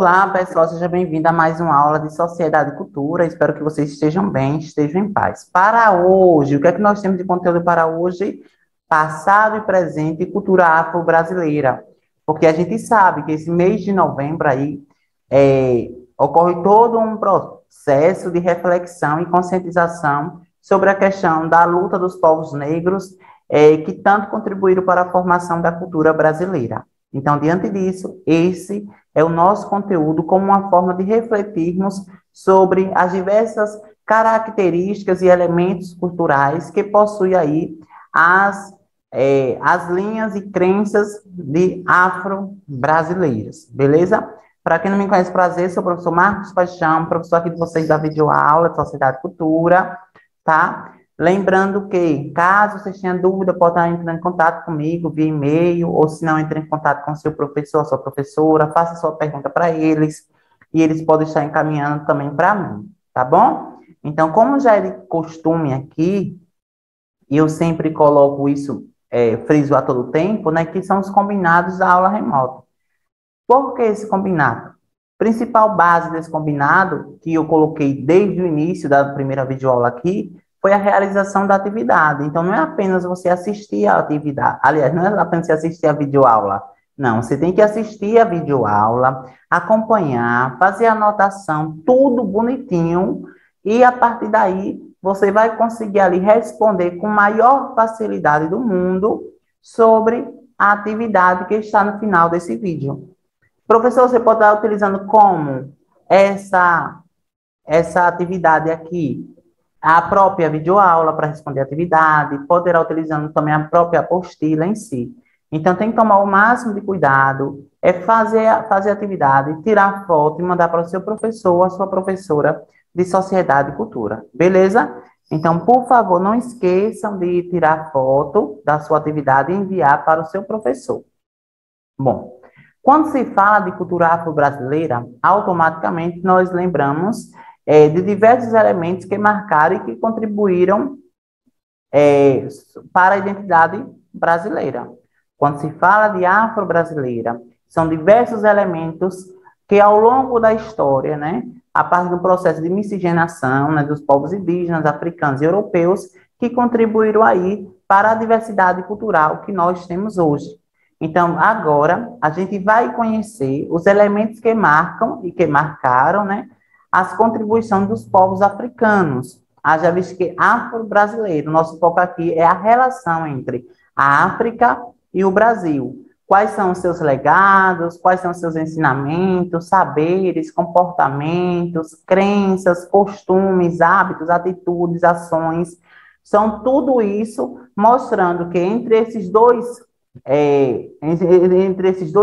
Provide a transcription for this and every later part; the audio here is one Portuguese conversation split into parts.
Olá, pessoal, seja bem-vindo a mais uma aula de Sociedade e Cultura. Espero que vocês estejam bem, estejam em paz. Para hoje, o que é que nós temos de conteúdo para hoje? Passado e presente e cultura afro-brasileira. Porque a gente sabe que esse mês de novembro aí ocorre todo um processo de reflexão e conscientização sobre a questão da luta dos povos negros, que tanto contribuíram para a formação da cultura brasileira. Então, diante disso, esse é o nosso conteúdo como uma forma de refletirmos sobre as diversas características e elementos culturais que possuem aí as linhas e crenças de afro-brasileiras, beleza? Para quem não me conhece, prazer, sou o professor Marcos Paixão, professor aqui de vocês da videoaula de Sociedade e Cultura, tá? Lembrando que, caso vocês tenham dúvida, pode estar entrando em contato comigo via e-mail, ou se não, entre em contato com seu professor, sua professora, faça sua pergunta para eles, e eles podem estar encaminhando também para mim, tá bom? Então, como já é de costume aqui, e eu sempre coloco isso, friso a todo tempo, né, que são os combinados da aula remota. Por que esse combinado? Principal base desse combinado, que eu coloquei desde o início da primeira videoaula aqui, foi a realização da atividade. Então, não é apenas você assistir a atividade. Aliás, não é apenas você assistir a videoaula. Não, você tem que assistir a videoaula, acompanhar, fazer anotação, tudo bonitinho, e a partir daí você vai conseguir ali responder com maior facilidade do mundo sobre a atividade que está no final desse vídeo. Professor, você pode estar utilizando como essa atividade aqui? A própria videoaula para responder a atividade, poderá utilizando também a própria apostila em si. Então, tem que tomar o máximo de cuidado, fazer a atividade, tirar foto e mandar para o seu professor ou a sua professora de Sociedade e Cultura. Beleza? Então, por favor, não esqueçam de tirar foto da sua atividade e enviar para o seu professor. Bom, quando se fala de cultura afro-brasileira, automaticamente nós lembramos de diversos elementos que marcaram e que contribuíram para a identidade brasileira. Quando se fala de afro-brasileira, são diversos elementos que ao longo da história, né, a partir do processo de miscigenação, né, dos povos indígenas, africanos e europeus, que contribuíram aí para a diversidade cultural que nós temos hoje. Então, agora, a gente vai conhecer os elementos que marcam e que marcaram, né, as contribuições dos povos africanos. Haja visto que afro-brasileiro, nosso foco aqui é a relação entre a África e o Brasil. Quais são os seus legados, quais são os seus ensinamentos, saberes, comportamentos, crenças, costumes, hábitos, atitudes, ações. São tudo isso mostrando que entre esses dois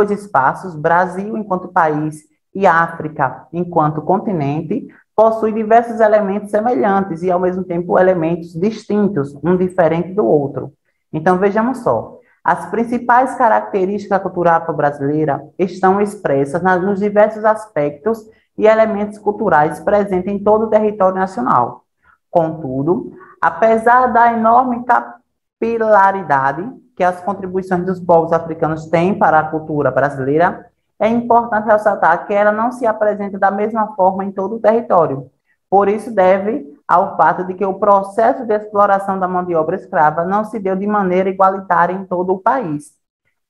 espaços, Brasil enquanto país e África enquanto continente, possui diversos elementos semelhantes e, ao mesmo tempo, elementos distintos, um diferente do outro. Então, vejamos só. As principais características da cultura afro-brasileira estão expressas nos diversos aspectos e elementos culturais presentes em todo o território nacional. Contudo, apesar da enorme capilaridade que as contribuições dos povos africanos têm para a cultura brasileira, é importante ressaltar que ela não se apresenta da mesma forma em todo o território. Por isso, deve ao fato de que o processo de exploração da mão de obra escrava não se deu de maneira igualitária em todo o país.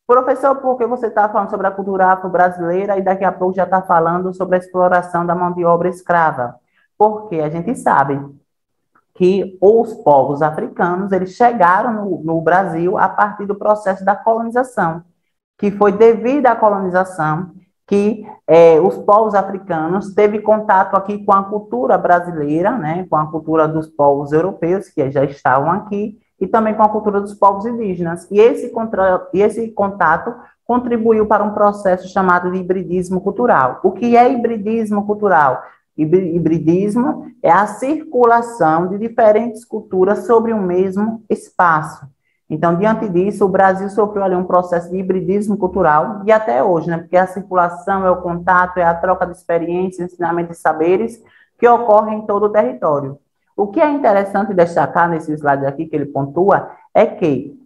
Professor, por que você está falando sobre a cultura afro-brasileira e daqui a pouco já está falando sobre a exploração da mão de obra escrava? Porque a gente sabe que os povos africanos eles chegaram no Brasil a partir do processo da colonização, que foi devido à colonização que os povos africanos teve contato aqui com a cultura brasileira, né, com a cultura dos povos europeus, que já estavam aqui, e também com a cultura dos povos indígenas. E esse contato contribuiu para um processo chamado de hibridismo cultural. O que é hibridismo cultural? Hibridismo é a circulação de diferentes culturas sobre o mesmo espaço. Então, diante disso, o Brasil sofreu ali um processo de hibridismo cultural, e até hoje, né? Porque a circulação é o contato, é a troca de experiências, ensinamento de saberes que ocorre em todo o território. O que é interessante destacar nesse slide aqui, que ele pontua, é que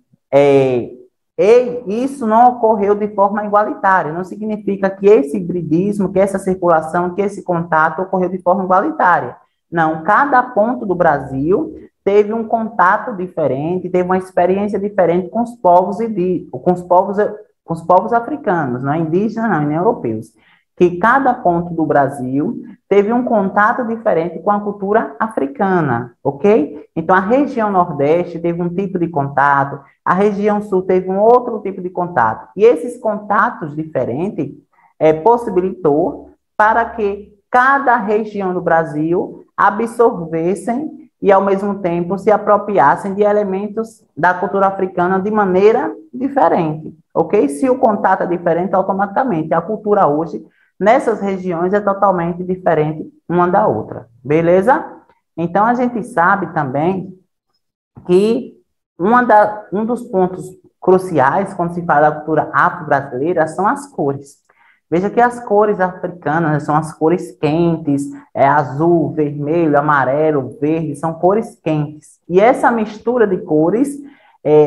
E isso não ocorreu de forma igualitária, não significa que esse hibridismo, que essa circulação, que esse contato ocorreu de forma igualitária. Não, cada ponto do Brasil teve um contato diferente, teve uma experiência diferente com os povos com os povos africanos, não é indígenas, não, e nem europeus. Que cada ponto do Brasil teve um contato diferente com a cultura africana, ok? Então, a região Nordeste teve um tipo de contato, a região Sul teve um outro tipo de contato. E esses contatos diferentes possibilitou para que cada região do Brasil absorvessem e, ao mesmo tempo, se apropriassem de elementos da cultura africana de maneira diferente, ok? Se o contato é diferente, automaticamente a cultura hoje nessas regiões é totalmente diferente uma da outra, beleza? Então, a gente sabe também que um dos pontos cruciais quando se fala da cultura afro-brasileira são as cores. Veja que as cores africanas são as cores quentes, azul, vermelho, amarelo, verde, são cores quentes. E essa mistura de cores,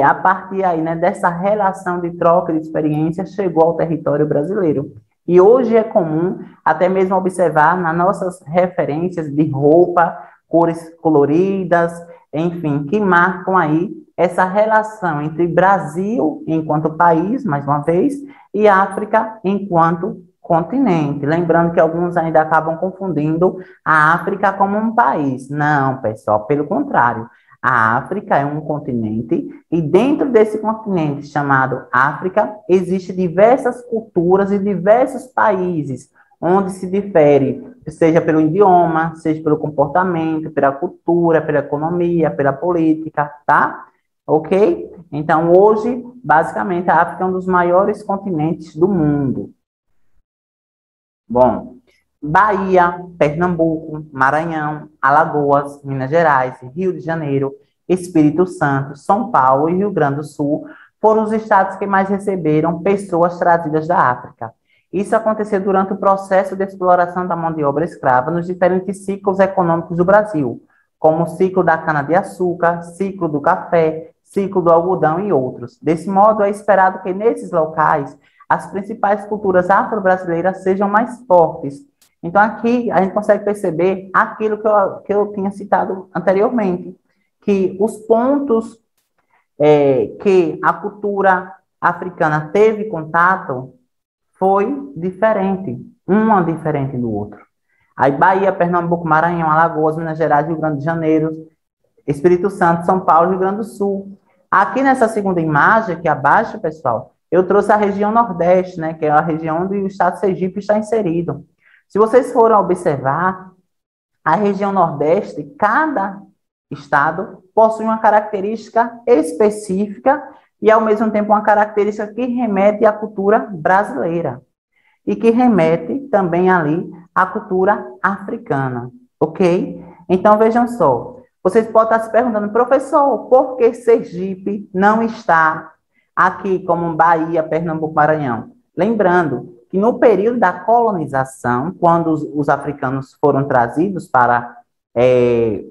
a partir aí, né, dessa relação de troca de experiência, chegou ao território brasileiro. E hoje é comum até mesmo observar nas nossas referências de roupa, cores coloridas, enfim, que marcam aí essa relação entre Brasil enquanto país, mais uma vez, e África enquanto continente. Lembrando que alguns ainda acabam confundindo a África como um país. Não, pessoal, pelo contrário. A África é um continente e dentro desse continente chamado África existem diversas culturas e diversos países onde se difere, seja pelo idioma, seja pelo comportamento, pela cultura, pela economia, pela política, tá? Ok? Então, hoje, basicamente, a África é um dos maiores continentes do mundo. Bom, Bahia, Pernambuco, Maranhão, Alagoas, Minas Gerais, Rio de Janeiro, Espírito Santo, São Paulo e Rio Grande do Sul foram os estados que mais receberam pessoas trazidas da África. Isso aconteceu durante o processo de exploração da mão de obra escrava nos diferentes ciclos econômicos do Brasil, como o ciclo da cana-de-açúcar, ciclo do café, ciclo do algodão e outros. Desse modo, é esperado que nesses locais as principais culturas afro-brasileiras sejam mais fortes. Então, aqui a gente consegue perceber aquilo que eu tinha citado anteriormente, que os pontos que a cultura africana teve contato foi diferente, um diferente do outro. Aí Bahia, Pernambuco, Maranhão, Alagoas, Minas Gerais, Rio Grande de Janeiro, Espírito Santo, São Paulo, Rio Grande do Sul. Aqui nessa segunda imagem, aqui abaixo, pessoal, eu trouxe a região Nordeste, né, que é a região onde o estado de Sergipe está inserido. Se vocês forem observar, a região Nordeste, cada estado possui uma característica específica e, ao mesmo tempo, uma característica que remete à cultura brasileira e que remete também ali à cultura africana, ok? Então, vejam só, vocês podem estar se perguntando, professor, por que Sergipe não está aqui como Bahia, Pernambuco, Maranhão? Lembrando que no período da colonização, quando os africanos foram trazidos para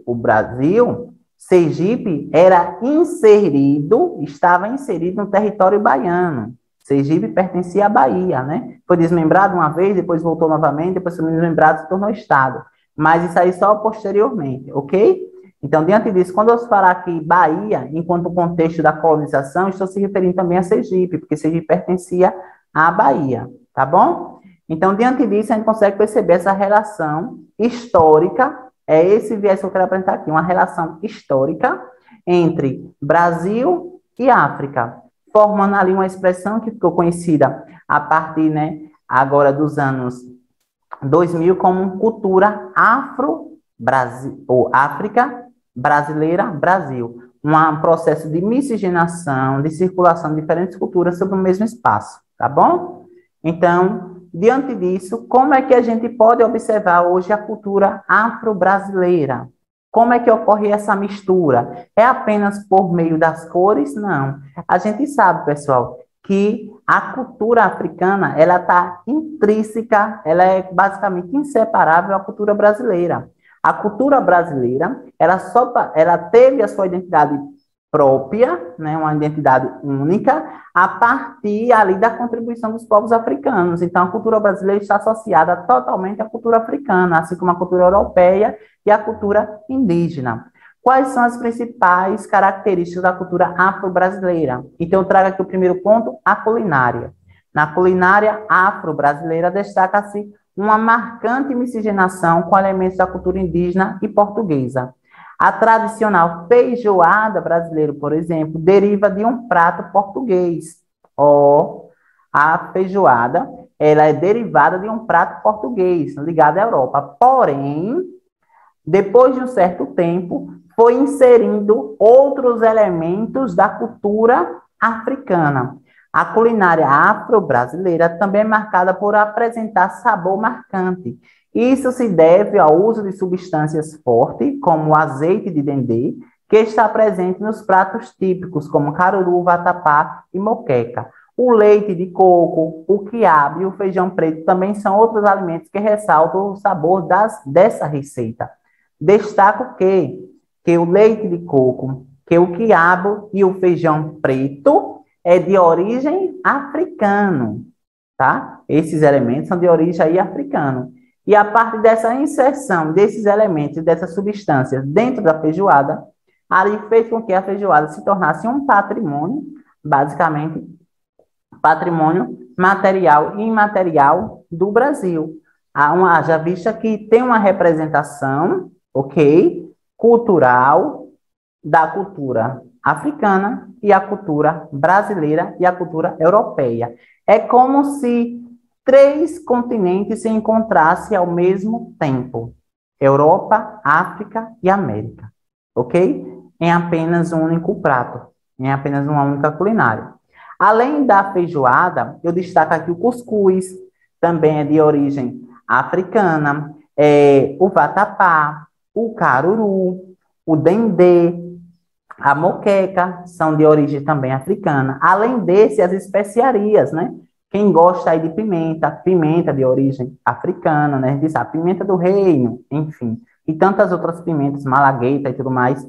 o Brasil, Sergipe estava inserido no território baiano. Sergipe pertencia à Bahia, né? Foi desmembrado uma vez, depois voltou novamente, depois foi desmembrado e se tornou Estado. Mas isso aí só posteriormente, ok? Então, diante disso, quando eu falar aqui Bahia, enquanto contexto da colonização, estou se referindo também a Sergipe, porque Sergipe pertencia à Bahia, tá bom? Então, diante disso, a gente consegue perceber essa relação histórica, é esse viés que eu quero apresentar aqui, uma relação histórica entre Brasil e África, formando ali uma expressão que ficou conhecida a partir, né, agora dos anos 2000 como cultura afro-Brasil, ou África brasileira Brasil, um processo de miscigenação, de circulação de diferentes culturas sobre o mesmo espaço, tá bom? Então, diante disso, como é que a gente pode observar hoje a cultura afro-brasileira? Como é que ocorre essa mistura? É apenas por meio das cores? Não. A gente sabe, pessoal, que a cultura africana, ela está intrínseca, ela é basicamente inseparável à cultura brasileira. A cultura brasileira, ela teve a sua identidade própria, né, uma identidade única, a partir ali da contribuição dos povos africanos. Então, a cultura brasileira está associada totalmente à cultura africana, assim como a cultura europeia e a cultura indígena. Quais são as principais características da cultura afro-brasileira? Então, eu trago aqui o primeiro ponto, a culinária. Na culinária afro-brasileira, destaca-se uma marcante miscigenação com elementos da cultura indígena e portuguesa. A tradicional feijoada brasileira, por exemplo, deriva de um prato português. A feijoada, ela é derivada de um prato português, ligado à Europa. Porém, depois de um certo tempo, foi inserindo outros elementos da cultura africana. A culinária afro-brasileira também é marcada por apresentar sabor marcante. Isso se deve ao uso de substâncias fortes, como o azeite de dendê, que está presente nos pratos típicos, como caruru, vatapá e moqueca. O leite de coco, o quiabo e o feijão preto também são outros alimentos que ressaltam o sabor dessa receita. Destaco que o leite de coco, que o quiabo e o feijão preto é de origem africana, tá? Esses elementos são de origem aí africana. E a partir dessa inserção desses elementos, dessas substâncias dentro da feijoada, ali fez com que a feijoada se tornasse um patrimônio, basicamente, patrimônio material e imaterial do Brasil. Haja vista que tem uma representação, ok, cultural da cultura africana e a cultura brasileira e a cultura europeia. É como se três continentes se encontrassem ao mesmo tempo: Europa, África e América, ok? Em apenas um único prato, em apenas uma única culinária. Além da feijoada, eu destaco aqui o cuscuz, também é de origem africana, o vatapá, o caruru, o dendê, a moqueca, são de origem também africana. Além desse, as especiarias, né? Quem gosta aí de pimenta, pimenta de origem africana, né? Diz a pimenta do reino, enfim. E tantas outras pimentas, malagueta e tudo mais,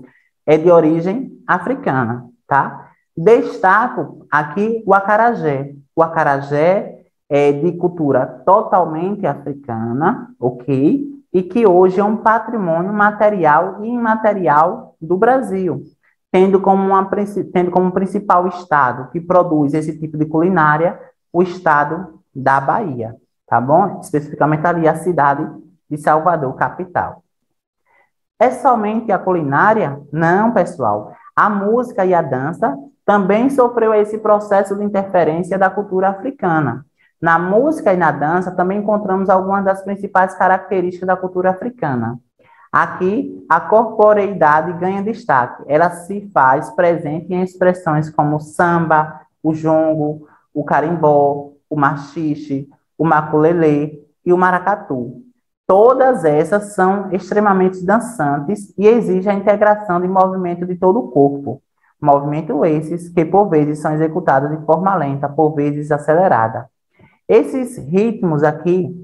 é de origem africana, tá? Destaco aqui o acarajé. O acarajé é de cultura totalmente africana, ok? E que hoje é um patrimônio material e imaterial do Brasil, tendo como principal estado que produz esse tipo de culinária o estado da Bahia, tá bom? Especificamente ali a cidade de Salvador, capital. É somente a culinária? Não, pessoal. A música e a dança também sofreu esse processo de interferência da cultura africana. Na música e na dança também encontramos algumas das principais características da cultura africana. Aqui, a corporeidade ganha destaque. Ela se faz presente em expressões como o samba, o jongo, o carimbó, o maxixe, o maculelê e o maracatu. Todas essas são extremamente dançantes e exigem a integração de movimento de todo o corpo. Movimento esses que, por vezes, são executados de forma lenta, por vezes acelerada. Esses ritmos aqui,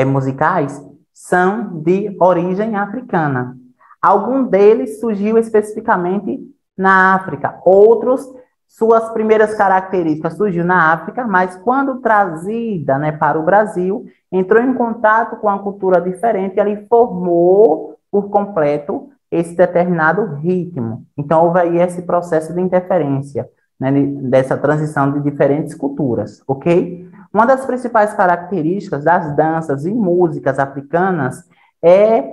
musicais, são de origem africana. Algum deles surgiu especificamente na África, outros, suas primeiras características surgiu na África, mas quando trazida, né, para o Brasil, entrou em contato com uma cultura diferente e ali formou por completo esse determinado ritmo. Então, houve aí esse processo de interferência, né, dessa transição de diferentes culturas, ok? Uma das principais características das danças e músicas africanas é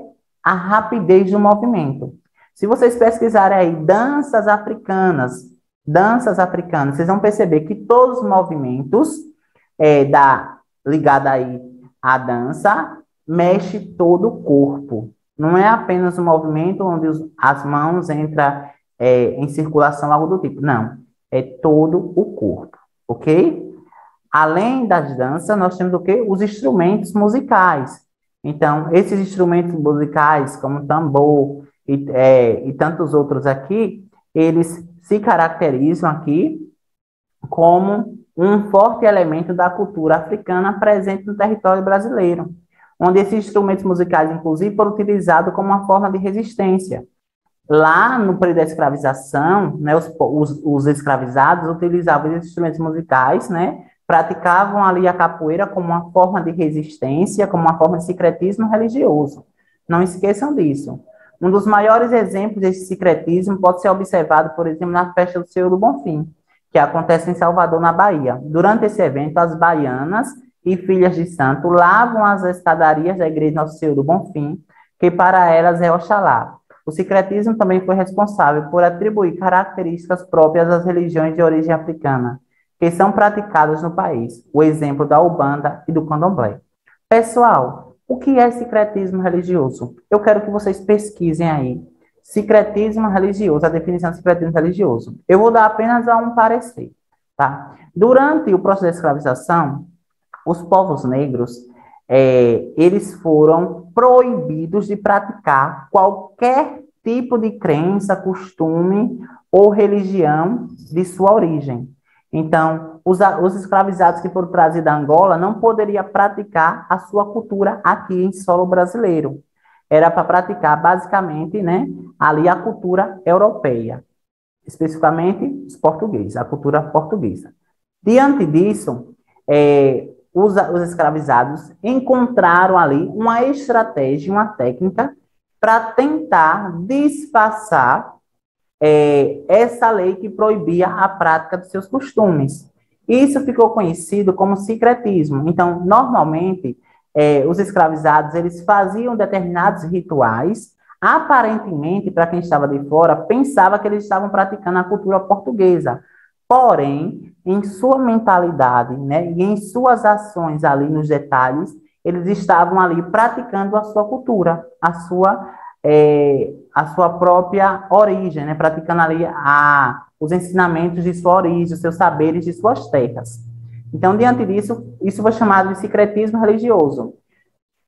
a rapidez do movimento. Se vocês pesquisarem aí danças africanas, vocês vão perceber que todos os movimentos ligados aí à dança mexe todo o corpo. Não é apenas um movimento onde as mãos entram em circulação, algo do tipo. Não, é todo o corpo, ok? Além das danças, nós temos o quê? Os instrumentos musicais. Então, esses instrumentos musicais, como tambor e tantos outros aqui, eles se caracterizam aqui como um forte elemento da cultura africana presente no território brasileiro, onde esses instrumentos musicais, inclusive, foram utilizados como uma forma de resistência. Lá no período da escravização, né, os escravizados utilizavam os instrumentos musicais, né, praticavam ali a capoeira como uma forma de resistência, como uma forma de secretismo religioso. Não esqueçam disso. Um dos maiores exemplos desse secretismo pode ser observado, por exemplo, na festa do Senhor do Bonfim, que acontece em Salvador, na Bahia. Durante esse evento, as baianas e filhas de santo lavam as escadarias da igreja Nosso Senhor do Bonfim, que para elas é Oxalá. O secretismo também foi responsável por atribuir características próprias às religiões de origem africana, que são praticadas no país. O exemplo da Umbanda e do Candomblé. Pessoal, o que é secretismo religioso? Eu quero que vocês pesquisem aí. Secretismo religioso, a definição de secretismo religioso. Eu vou dar apenas um parecer, tá? Durante o processo de escravização, os povos negros, eles foram proibidos de praticar qualquer tipo de crença, costume ou religião de sua origem. Então, os escravizados que foram trazidos da Angola não poderiam praticar a sua cultura aqui em solo brasileiro. Era para praticar, basicamente, né, ali a cultura europeia, especificamente os portugueses, a cultura portuguesa. Diante disso, os escravizados encontraram ali uma estratégia, uma técnica para tentar disfarçar essa lei que proibia a prática dos seus costumes. Isso ficou conhecido como secretismo. Então, normalmente, os escravizados, eles faziam determinados rituais, aparentemente, para quem estava de fora, pensava que eles estavam praticando a cultura portuguesa. Porém, em sua mentalidade, né, e em suas ações ali nos detalhes, eles estavam ali praticando a sua cultura, a sua própria origem, né, praticando ali os ensinamentos de sua origem, os seus saberes de suas terras. Então, diante disso, isso foi chamado de secretismo religioso,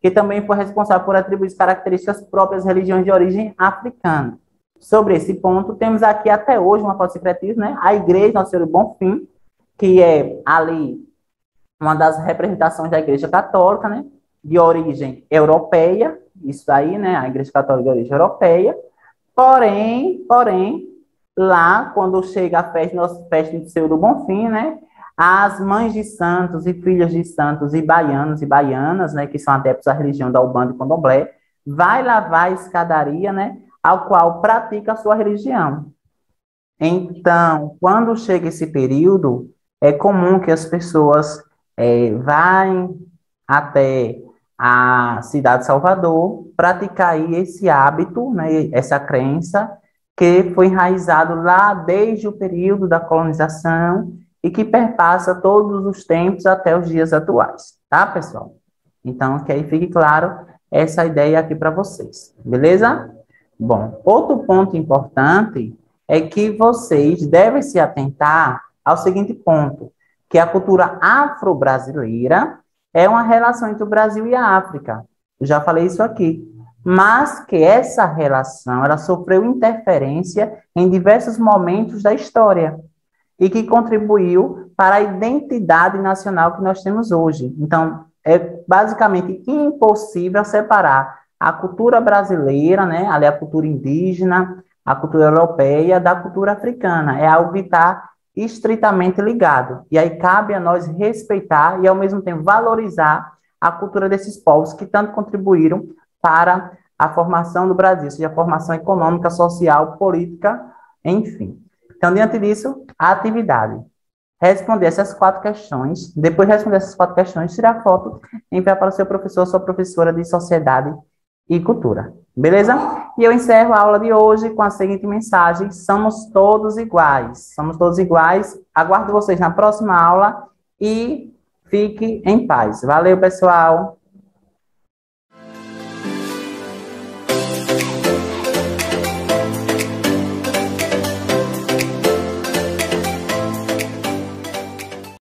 que também foi responsável por atribuir características próprias às religiões de origem africana. Sobre esse ponto, temos aqui até hoje uma forma de secretismo, né? A Igreja Nosso Senhor do Bonfim, que é ali uma das representações da Igreja Católica, né? De origem europeia, isso aí, né? A Igreja Católica de origem europeia. Porém, lá, quando chega a festa, nossa festa do Senhor do Bonfim, né? As mães de santos e filhas de santos e baianos e baianas, né? Que são adeptos à religião da Umbanda e Candomblé, vai lavar a escadaria, né? Ao qual pratica a sua religião. Então, quando chega esse período, é comum que as pessoas vão até a cidade de Salvador praticar aí esse hábito, né, essa crença, que foi enraizado lá desde o período da colonização e que perpassa todos os tempos até os dias atuais, tá, pessoal? Então, que aí fique claro essa ideia aqui para vocês, beleza? Bom, outro ponto importante é que vocês devem se atentar ao seguinte ponto, que a cultura afro-brasileira é uma relação entre o Brasil e a África. Eu já falei isso aqui. Mas que essa relação, ela sofreu interferência em diversos momentos da história e que contribuiu para a identidade nacional que nós temos hoje. Então, é basicamente impossível separar a cultura brasileira, né, ali a cultura indígena, a cultura europeia, da cultura africana. É algo que está estritamente ligado. E aí cabe a nós respeitar e, ao mesmo tempo, valorizar a cultura desses povos que tanto contribuíram para a formação do Brasil, seja a formação econômica, social, política, enfim. Então, diante disso, a atividade. Responder essas 4 questões. Depois de responder essas 4 questões, tirar foto e enviar para o seu professor ou sua professora de Sociedade e Cultura. Beleza? E eu encerro a aula de hoje com a seguinte mensagem: somos todos iguais. Somos todos iguais. Aguardo vocês na próxima aula e fique em paz. Valeu, pessoal!